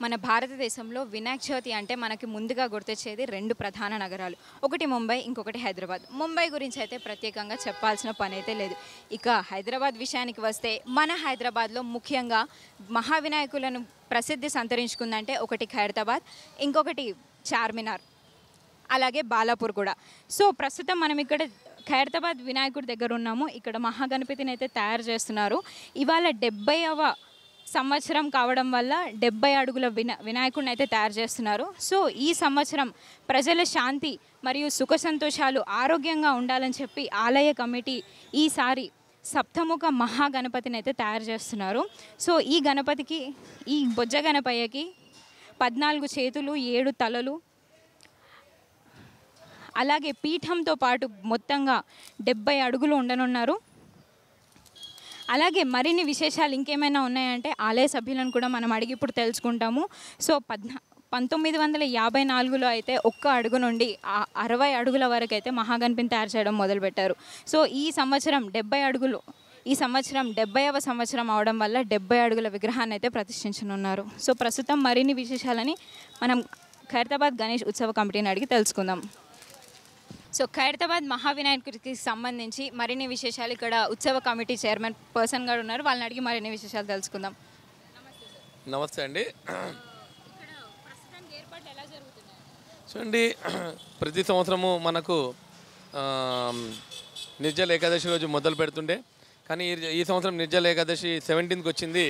మన భారతదేశంలో వినాయక చవితి అంటే మనకి ముందుగా గుర్తొచ్చేది రెండు ప్రధాన నగరాలు. ఒకటి ముంబై, ఇంకొకటి హైదరాబాద్. ముంబై గురించి అయితే ప్రత్యేకంగా చెప్పాల్సిన పని అయితే లేదు. ఇక హైదరాబాద్ విషయానికి వస్తే మన హైదరాబాద్లో ముఖ్యంగా మహావినాయకులను ప్రసిద్ధి సంతరించుకుందంటే ఒకటి ఖైరతాబాద్, ఇంకొకటి చార్మినార్, అలాగే బాలాపూర్ కూడా. సో ప్రస్తుతం మనం ఇక్కడ ఖైరతాబాద్ వినాయకుడి దగ్గర ఉన్నాము. ఇక్కడ మహాగణపతిని అయితే తయారు చేస్తున్నారు. ఇవాళ 70వ సంవత్సరం కావడం వల్ల 70 అడుగుల వినాయకుడిని అయితే తయారు చేస్తున్నారు. సో ఈ సంవత్సరం ప్రజల శాంతి మరియు సుఖ సంతోషాలు ఆరోగ్యంగా ఉండాలని చెప్పి ఆలయ కమిటీ ఈసారి సప్తముఖ మహాగణపతిని అయితే తయారు చేస్తున్నారు. సో ఈ గణపతికి, ఈ బొజ్జ గణపయ్యకి 14 చేతులు, 7 తలలు, అలాగే పీఠంతో పాటు మొత్తంగా 70 అడుగులు ఉండనున్నారు. అలాగే మరిన్ని విశేషాలు ఇంకేమైనా ఉన్నాయంటే ఆలయ సభ్యులను కూడా మనం అడిగి ఇప్పుడు తెలుసుకుంటాము. సో 1954లో అయితే 1 అడుగు నుండి 60 అడుగుల వరకు అయితే మహాగణపతిని తయారు చేయడం మొదలుపెట్టారు. సో ఈ సంవత్సరం 70 అడుగులు, ఈ సంవత్సరం 70వ సంవత్సరం అవడం వల్ల 70 అడుగుల విగ్రహాన్ని అయితే ప్రతిష్ఠించనున్నారు. సో ప్రస్తుతం మరిన్ని విశేషాలని మనం ఖైరతాబాద్ గణేష్ ఉత్సవ కమిటీని అడిగి తెలుసుకుందాం. సో ఖైరతాబాద్ మహావినాయకుడికి సంబంధించి మరిన్ని విశేషాలు ఇక్కడ ఉత్సవ కమిటీ చైర్మన్ పర్సన్ గారు ఉన్నారు, వాళ్ళని అడిగి మరిన్ని విశేషాలు తెలుసుకుందాం. నమస్తే అండి. చూడండి, ప్రతి సంవత్సరము మనకు నిర్జల ఏకాదశి రోజు మొదలు పెడుతుండే, కానీ ఈ సంవత్సరం నిర్జల ఏకాదశి 17కి వచ్చింది.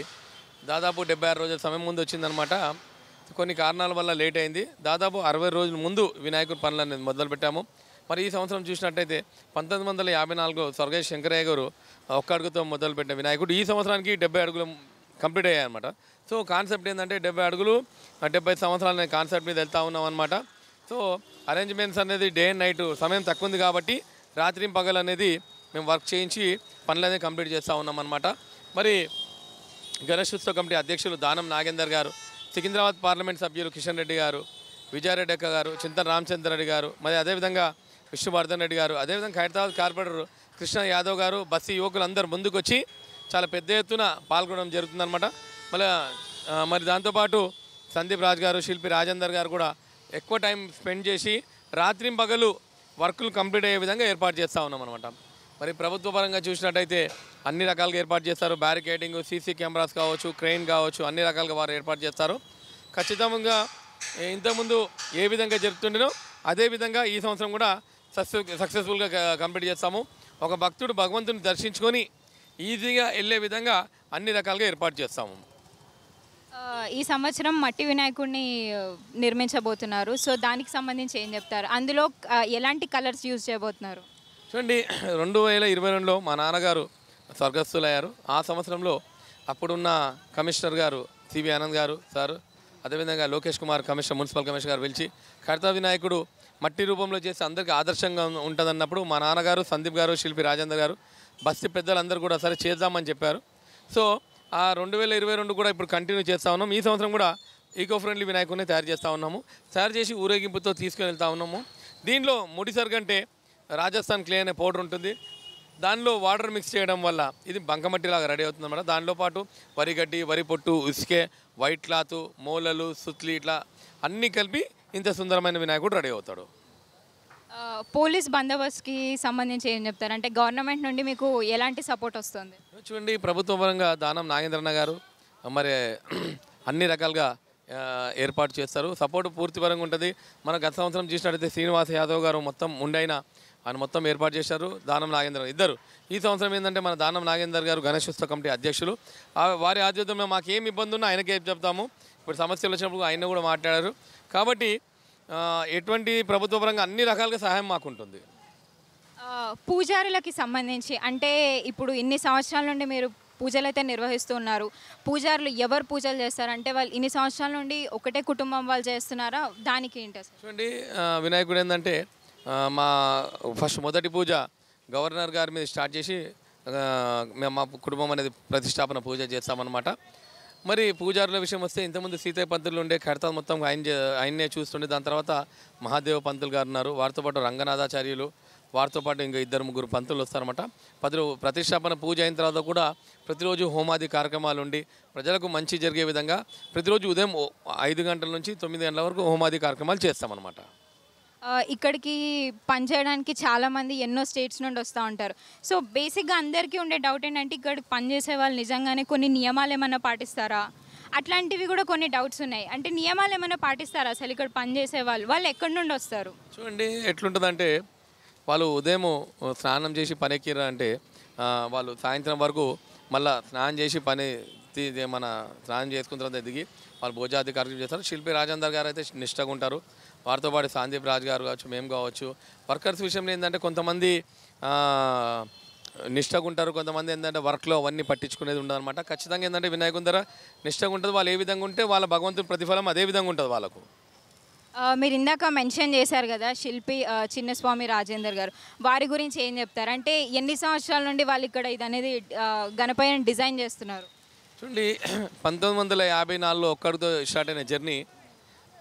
దాదాపు 76 రోజుల సమయం ముందు వచ్చిందనమాట. కొన్ని కారణాల వల్ల లేట్ అయింది. దాదాపు 60 రోజుల ముందు వినాయకుడి పనులు అనేది మొదలుపెట్టాము. మరి ఈ సంవత్సరం చూసినట్టయితే 1954 స్వర్గీయ శంకరయ్య గారు 1 అడుగుతో మొదలుపెట్టిన వినాయకుడు ఈ సంవత్సరానికి 70 అడుగులు కంప్లీట్ అయ్యాయి అనమాట. సో కాన్సెప్ట్ ఏంటంటే 70 అడుగులు 70 సంవత్సరాల కాన్సెప్ట్ మీద వెళ్తూ ఉన్నాం అనమాట. సో అరేంజ్మెంట్స్ అనేది డే అండ్ నైట్ సమయం తక్కువ ఉంది కాబట్టి రాత్రి పగలు అనేది మేము వర్క్ చేయించి పనులు అనేది కంప్లీట్ చేస్తూ ఉన్నాం అనమాట. మరి గణేష్ ఉత్సవ కమిటీ అధ్యక్షులు దానం నాగేందర్ గారు, సికింద్రాబాద్ పార్లమెంట్ సభ్యులు కిషన్ రెడ్డి గారు, విజయారెడ్డి అక్క గారు, చింతన రామచంద్ర రెడ్డి గారు, మరి అదేవిధంగా విష్ణువర్ధన్ రెడ్డి గారు, అదేవిధంగా ఖైరతాబాద్ కార్పొరేటర్ కృష్ణ యాదవ్ గారు, బస్సీ యువకులు అందరూ ముందుకు వచ్చి చాలా పెద్ద ఎత్తున పాల్గొనడం జరుగుతుందన్నమాట. మరి దాంతోపాటు సందీప్ రాజ్ గారు, శిల్పి రాజేందర్ గారు కూడా ఎక్కువ టైం స్పెండ్ చేసి రాత్రి పగలు వర్కులు కంప్లీట్ అయ్యే విధంగా ఏర్పాటు చేస్తూ ఉన్నాం అనమాట. మరి ప్రభుత్వ పరంగా చూసినట్టయితే అన్ని రకాలుగా ఏర్పాటు చేస్తారు. బ్యారికేడింగ్, సీసీ కెమెరాస్ కావచ్చు, క్రెయిన్ కావచ్చు, అన్ని రకాలుగా వారు ఏర్పాటు చేస్తారు. ఖచ్చితంగా ఇంతకుముందు ఏ విధంగా జరుగుతుండేనో అదేవిధంగా ఈ సంవత్సరం కూడా సక్సెస్ఫుల్గా కంప్లీట్ చేస్తాము. ఒక భక్తుడు భగవంతుని దర్శించుకొని ఈజీగా వెళ్ళే విధంగా అన్ని రకాలుగా ఏర్పాటు చేస్తాము. ఈ సంవత్సరం మట్టి వినాయకుడిని నిర్మించబోతున్నారు. సో దానికి సంబంధించి ఏం చెప్తారు? అందులో ఎలాంటి కలర్స్ యూజ్ చేయబోతున్నారు? చూడండి, 2022లో మా నాన్నగారు స్వర్గస్థులయ్యారు. ఆ సంవత్సరంలో అప్పుడున్న కమిషనర్ గారు సివి ఆనంద్ గారు సార్, అదేవిధంగా లోకేష్ కుమార్ మున్సిపల్ కమిషనర్ గారు పిలిచి ఖైరతాబాద్ వినాయకుడు మట్టి రూపంలో చేసి అందరికీ ఆదర్శంగా ఉంటుందన్నప్పుడు మా నాన్నగారు, సందీప్ గారు, శిల్పి రాజేందర్ గారు, బస్తీ పెద్దలందరూ కూడా సరే చేద్దామని చెప్పారు. సో ఆ 2022 కూడా ఇప్పుడు కంటిన్యూ చేస్తూ ఉన్నాం. ఈ సంవత్సరం కూడా ఈకో ఫ్రెండ్లీ వినాయకుడిని తయారు చేస్తూ ఉన్నాము. తయారు చేసి ఊరేగింపుతో తీసుకుని వెళ్తూ ఉన్నాము. దీనిలో ముడిసరుకు అంటే రాజస్థాన్ క్లే అనే పౌడర్ ఉంటుంది. దానిలో వాటర్ మిక్స్ చేయడం వల్ల ఇది బంకమట్టిలాగా రెడీ అవుతుంది అన్నమాట. దానిలో పాటు వరిగడ్డి, వరి పొట్టు, ఉసికే, వైట్ క్లాత్, మూలలు, సుత్లి, ఇట్లా అన్నీ కలిపి ఇంత సుందరమైన వినాయకుడు రెడీ అవుతాడు. పోలీస్ బందోబస్తుకి సంబంధించి ఏం చెప్తారు? అంటే గవర్నమెంట్ నుండి మీకు ఎలాంటి సపోర్ట్ వస్తుంది? చూడండి, ప్రభుత్వ పరంగా దానం నాగేంద్రన్న గారు మరి అన్ని రకాలుగా ఏర్పాటు చేస్తారు. సపోర్ట్ పూర్తి పరంగా ఉంటుంది. మన గత సంవత్సరం చూసినట్టయితే శ్రీనివాస్ యాదవ్ గారు మొత్తం ఉండైన ఆయన మొత్తం ఏర్పాటు చేశారు. దానం నాగేంద్ర ఇద్దరు. ఈ సంవత్సరం ఏంటంటే మన దానం నాగేందర్ గారు గణేష్ ఉత్సవ కమిటీ అధ్యక్షులు. వారి ఆధ్వర్యంలో మాకు ఏమి ఇబ్బంది ఉన్నా ఆయనకే చెప్తాము. ఇప్పుడు సమస్యలు వచ్చినప్పుడు ఆయన కూడా మాట్లాడారు. కాబట్టి ఎటువంటి ప్రభుత్వ పరంగా అన్ని రకాలుగా సహాయం మాకుంటుంది. పూజారులకి సంబంధించి అంటే ఇప్పుడు ఇన్ని సంవత్సరాల నుండి మీరు పూజలు అయితే నిర్వహిస్తూ ఉన్నారు. పూజారులు ఎవరు పూజలు చేస్తారంటే వాళ్ళు ఇన్ని సంవత్సరాల నుండి ఒకటే కుటుంబం వాళ్ళు చేస్తున్నారా? దానికి ఏంటి అసలు? చూడండి, వినాయకుడు ఏంటంటే మా మొదటి పూజ గవర్నర్ గారి మీద స్టార్ట్ చేసి మేము మా కుటుంబం అనేది ప్రతిష్టాపన పూజ చేస్తామన్నమాట. మరి పూజారుల విషయం వస్తే ఇంతకుముందు సీతయ్య పంతులు ఉండే ఖైరతాబాద్ మొత్తం ఆయన్నే చూస్తుండే. దాని తర్వాత మహాదేవ పంతులు గారు ఉన్నారు. వారితో పాటు రంగనాథాచార్యులు, వారితో పాటు ఇంకా 2-3 పంతులు వస్తారన్నమాట. ప్రతిష్టాపన పూజ అయిన తర్వాత కూడా ప్రతిరోజు హోమాది కార్యక్రమాలు ఉండి ప్రజలకు మంచి జరిగే విధంగా ప్రతిరోజు ఉదయం 5 గంటల నుంచి 9 గంటల వరకు హోమాది కార్యక్రమాలు చేస్తామన్నమాట. ఇక్కడికి పనిచేయడానికి చాలామంది ఎన్నో స్టేట్స్ నుండి వస్తూ ఉంటారు. సో బేసిక్గా అందరికీ ఉండే డౌట్ ఏంటంటే ఇక్కడికి పనిచేసే వాళ్ళు నిజంగానే కొన్ని నియమాలు ఏమైనా పాటిస్తారా? అట్లాంటివి కూడా కొన్ని డౌట్స్ ఉన్నాయి. అంటే నియమాలు ఏమైనా పాటిస్తారా అసలు ఇక్కడ పనిచేసే వాళ్ళు ఎక్కడి నుండి వస్తారు? చూడండి ఎట్లుంటుందంటే వాళ్ళు ఉదయం స్నానం చేసి పని ఎక్కిరా అంటే వాళ్ళు సాయంత్రం వరకు మళ్ళీ స్నానం చేసి మన స్నానం చేసుకున్న తర్వాత దిగి వాళ్ళు భోజాది కార్యక్రమం చేస్తారు. శిల్పి రాజేందర్ గారు అయితే నిష్టగా ఉంటారు. వారితో పాటు సందీప్ రాజ్ గారు కావచ్చు, మేము కావచ్చు. వర్కర్స్ విషయంలో ఏంటంటే కొంతమంది నిష్టగా ఉంటారు, కొంతమంది ఏంటంటే వర్క్లో అవన్నీ పట్టించుకునేది ఉండదన్నమాట. ఖచ్చితంగా ఏంటంటే వినాయకుని దగ్గర నిష్టగా ఉంటుంది. వాళ్ళు ఏ విధంగా ఉంటే వాళ్ళ భగవంతుని ప్రతిఫలం అదే విధంగా ఉంటుంది వాళ్ళకు. మీరు ఇందాక మెన్షన్ చేశారు కదా శిల్పి చిన్నస్వామి రాజేందర్ గారు, వారి గురించి ఏం చెప్తారు? అంటే ఎన్ని సంవత్సరాల నుండి వాళ్ళు ఇక్కడ ఇది అనేది గణపయ్యని డిజైన్ చేస్తున్నారు? చూడండి 1954లో ఒక్కడితో స్టార్ట్ అయిన జర్నీ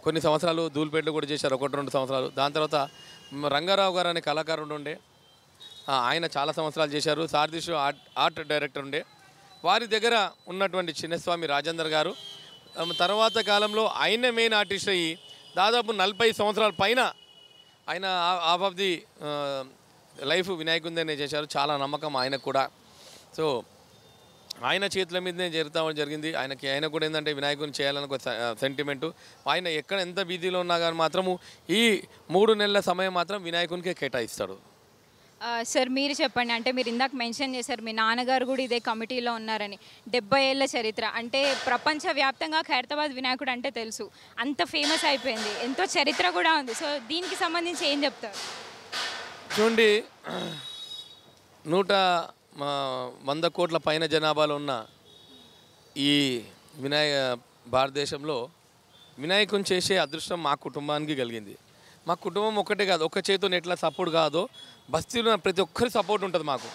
కొన్ని సంవత్సరాలు ధూళిపేటలో కూడా చేశారు, 1-2 సంవత్సరాలు. దాని తర్వాత రంగారావు గారు అనే కళాకారుడు ఉండే, ఆయన చాలా సంవత్సరాలు చేశారు. సారథిష్ ఆర్ట్ డైరెక్టర్ ఉండే. వారి దగ్గర ఉన్నటువంటి చిన్నస్వామి రాజేందర్ గారు తర్వాత కాలంలో ఆయన మెయిన్ ఆర్టిస్ట్ అయ్యి దాదాపు 40 సంవత్సరాల పైన ఆయన హాఫ్ ఆఫ్ ది లైఫ్ వినాయకుందనే చేశారు. చాలా నమ్మకం ఆయనకు కూడా. సో ఆయన చేతుల మీదనే జరిగింది. ఆయన కూడా ఏంటంటే వినాయకుని చేయాలని ఒక సెంటిమెంటు. ఆయన ఎక్కడ ఎంత బిజీలో ఉన్నా కానీ మాత్రము ఈ 3 నెలల సమయం మాత్రం వినాయకునికే కేటాయిస్తాడు. సార్ మీరు చెప్పండి, అంటే మీరు ఇందాక మెన్షన్ చేశారు మీ నాన్నగారు కూడా ఇదే కమిటీలో ఉన్నారని. 70 ఏళ్ళ చరిత్ర అంటే ప్రపంచవ్యాప్తంగా ఖైరతాబాద్ వినాయకుడు అంటే తెలుసు, అంత ఫేమస్ అయిపోయింది, ఎంతో చరిత్ర కూడా ఉంది. సో దీనికి సంబంధించి ఏం చెప్తారు? చూడండి 100 కోట్ల పైన జనాభాలో ఉన్న ఈ భారతదేశంలో వినాయకుని చేసే అదృష్టం మా కుటుంబానికి కలిగింది. మా కుటుంబం ఒక్కటే కాదు, ఒక్క చేతితో ఎట్లా సపోర్ట్ కాదో బస్తీలో ప్రతి ఒక్కరి సపోర్ట్ ఉంటుంది మాకు.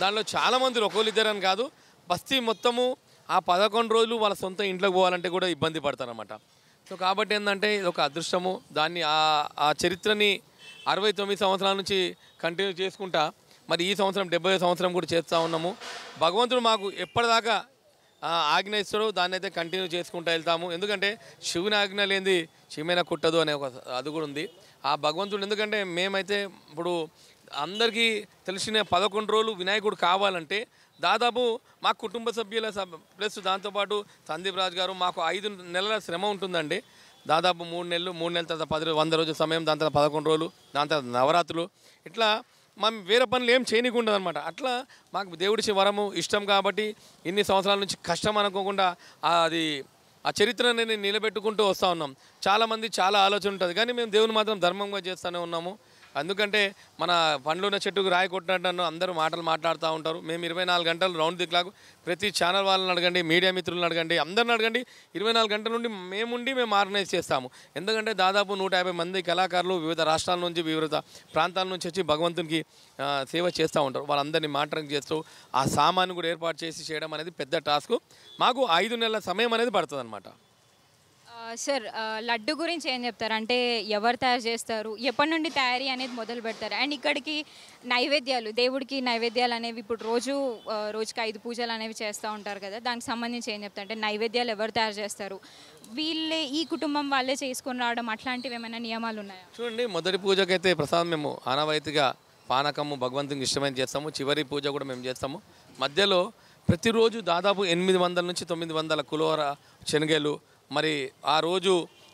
దానిలో చాలామంది ఒకళ్ళిద్దరని కాదు, బస్తీ మొత్తము ఆ 11 రోజులు వాళ్ళ సొంత ఇంట్లోకి పోవాలంటే కూడా ఇబ్బంది పడతారనమాట. సో కాబట్టి ఏంటంటే ఇది ఒక అదృష్టము. దాన్ని ఆ చరిత్రని 69 సంవత్సరాల నుంచి కంటిన్యూ చేసుకుంటా మరి ఈ సంవత్సరం 70వ సంవత్సరం కూడా చేస్తూ ఉన్నాము. భగవంతుడు మాకు ఎప్పటిదాకా ఆజ్ఞ ఇస్తాడో దాన్ని అయితే కంటిన్యూ చేసుకుంటూ వెళ్తాము. ఎందుకంటే శివుని ఆజ్ఞ లేనిది చీమైనా కుట్టదు అనే ఒక అది కూడా ఉంది. ఆ భగవంతుడు ఎందుకంటే మేమైతే ఇప్పుడు అందరికీ తెలిసిన 11 రోజులు వినాయకుడు కావాలంటే దాదాపు మా కుటుంబ సభ్యుల ప్లస్ దాంతోపాటు సందీప్ రాజ్ గారు మాకు 5 నెలల శ్రమ ఉంటుందండి. దాదాపు 3 నెలల తర్వాత 100 రోజుల సమయం, దాని తర్వాత 11 రోజులు, దాని తర్వాత నవరాత్రులు, ఇట్లా మనం వేరే పనులు ఏం చేయనీకుండదు అనమాట. అట్లా మాకు దేవుడిచ్చే వరము ఇష్టం కాబట్టి ఇన్ని సంవత్సరాల నుంచి కష్టం అనుకోకుండా ఆ చరిత్రని నిలబెట్టుకుంటూ వస్తూ ఉన్నాం. చాలామంది చాలా ఆలోచన ఉంటుంది కానీ మేము దేవుని మాత్రం ధర్మంగా చేస్తూనే ఉన్నాము. ఎందుకంటే మన పండ్లున్న చెట్టుకు రాయి కొట్టినట్టు అందరూ మాటలు మాట్లాడుతూ ఉంటారు. మేము 24 గంటలు రౌండ్ ది క్లాక్ ప్రతి ఛానల్ వాళ్ళని అడగండి, మీడియా మిత్రులను అడగండి, అందరిని అడగండి, 24 గంటల నుండి మేము ఆర్గనైజ్ చేస్తాము. ఎందుకంటే దాదాపు 150 మంది కళాకారులు వివిధ రాష్ట్రాల నుంచి వివిధ ప్రాంతాల నుంచి వచ్చి భగవంతునికి సేవ చేస్తూ ఉంటారు. వాళ్ళందరినీ మానిటరింగ్ చేస్తూ ఆ సామాను కూడా ఏర్పాటు చేసి చేయడం అనేది పెద్ద టాస్క్. మాకు 5 నెలల సమయం అనేది పడుతుంది అనమాట. సార్ లడ్డు గురించి ఏం చెప్తారు? అంటే ఎవరు తయారు చేస్తారు, ఎప్పటి నుండి తయారీ అనేది మొదలు పెడతారు? అండ్ ఇక్కడికి నైవేద్యాలు, దేవుడికి నైవేద్యాలు అనేవి ఇప్పుడు రోజుకి 5 పూజలు అనేవి చేస్తూ ఉంటారు కదా, దానికి సంబంధించి ఏం చెప్తారు? అంటే నైవేద్యాలు ఎవరు తయారు చేస్తారు, ఈ కుటుంబం వాళ్ళే చేసుకొని రావడం, అట్లాంటివి ఏమైనా నియమాలు ఉన్నాయా? చూడండి, మొదటి పూజకైతే ప్రసాదం మేము ఆనవాయితీగా పానకము భగవంతునికి ఇష్టమైన చేస్తాము. చివరి పూజ కూడా మేము చేస్తాము. మధ్యలో ప్రతిరోజు దాదాపు 800 నుంచి 900 కులోర శనగలు, మరి ఆ రోజు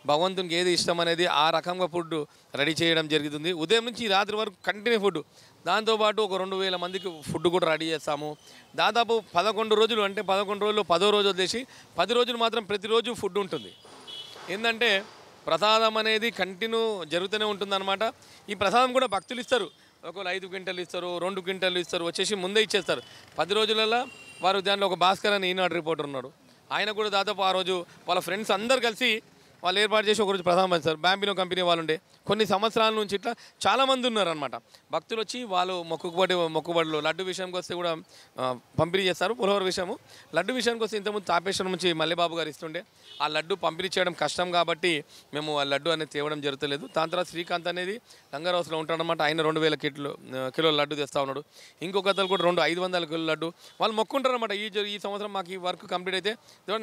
భగవంతునికి ఏది ఇష్టం అనేది ఆ రకంగా ఫుడ్ రెడీ చేయడం జరుగుతుంది. ఉదయం నుంచి రాత్రి వరకు కంటిన్యూ ఫుడ్. దాంతోపాటు ఒక 2000 మందికి ఫుడ్ కూడా రెడీ చేస్తాము. దాదాపు 11 రోజులు, అంటే 11 రోజులు 10వ రోజు వదిలేసి 10 రోజులు మాత్రం ప్రతిరోజు ఫుడ్ ఉంటుంది. ఏంటంటే ప్రసాదం అనేది కంటిన్యూ జరుగుతూనే ఉంటుందన్నమాట. ఈ ప్రసాదం కూడా భక్తులు ఇస్తారు. ఒకవేళ 5 క్వింటలు ఇస్తారు, 2 క్వింటలు ఇస్తారు, వచ్చేసి ముందే ఇచ్చేస్తారు. 10 రోజులలో వారు దాంట్లో ఒక భాస్కర్ అని ఈనాడు రిపోర్టర్ ఉన్నాడు, ఆయన కూడా దాదాపు ఆ రోజు వాళ్ళ ఫ్రెండ్స్ అందరు కలిసి వాళ్ళు ఏర్పాటు చేసి ఒకరోజు ప్రధానం పంచుతారు. బ్యాంబినో కంపెనీ వాళ్ళు ఉండే కొన్ని సంవత్సరాల నుంచి ఇట్లా చాలామంది ఉన్నారనమాట. భక్తులు వచ్చి వాళ్ళు మొక్కుబడులు లడ్డు విషయానికి వస్తే కూడా పంపిణీ చేస్తారు. పులిహోర విషయము లడ్డు విషయానికి వస్తే ఇంతకుముందు తాపేశ్వరం నుంచి మల్లిబాబు గారు ఇస్తుండే ఆ లడ్డు పంపిణీ చేయడం కష్టం కాబట్టి మేము ఆ లడ్డు అనేది తేవడం జరుగుతలేదు. దాని తర్వాత శ్రీకాంత్ అనేది లంగర్ హౌస్లో ఉంటాడనమాట. ఆయన 2000 కిలోల లడ్డు తెస్తా ఉన్నాడు. ఇంకొక అతను కూడా 500 కిలోల లడ్డు వాళ్ళు మొక్కుంటారు అనమాట. ఈ సంవత్సరం మాకు ఈ వర్క్ కంప్లీట్ అయితే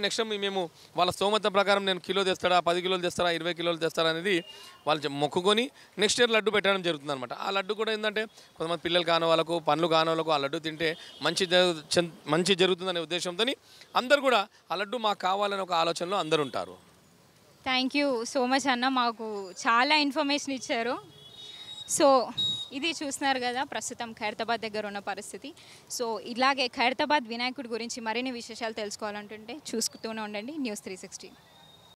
నెక్స్ట్ టైం మేము వాళ్ళ స్తోమత ప్రకారం నేను కిలో తెస్తాడా, 10 కిలోలు తెస్తారా, 20 కిలోలు తెస్తారా అనేది వాళ్ళు మొక్కుకొని నెక్స్ట్ ఇయర్ లడ్డు పెట్టడం జరుగుతుంది అనమాట. ఆ లడ్డు కూడా ఏంటంటే కొంతమంది పిల్లలు కాని వాళ్ళకు పనులు కాని వాళ్ళకు ఆ లడ్డు తింటే మంచి జరుగుతుందనే ఉద్దేశంతో అందరూ కూడా ఆ లడ్డు మాకు కావాలనే ఒక ఆలోచనలో అందరూ ఉంటారు. థ్యాంక్ యూ సో మచ్ అన్న, మాకు చాలా ఇన్ఫర్మేషన్ ఇచ్చారు. సో ఇది చూస్తున్నారు కదా ప్రస్తుతం ఖైరతాబాద్ దగ్గర ఉన్న పరిస్థితి. సో ఇలాగే ఖైరతాబాద్ వినాయకుడి గురించి మరిన్ని విశేషాలు తెలుసుకోవాలంటుంటే చూసుకుంటూనే ఉండండి News 360.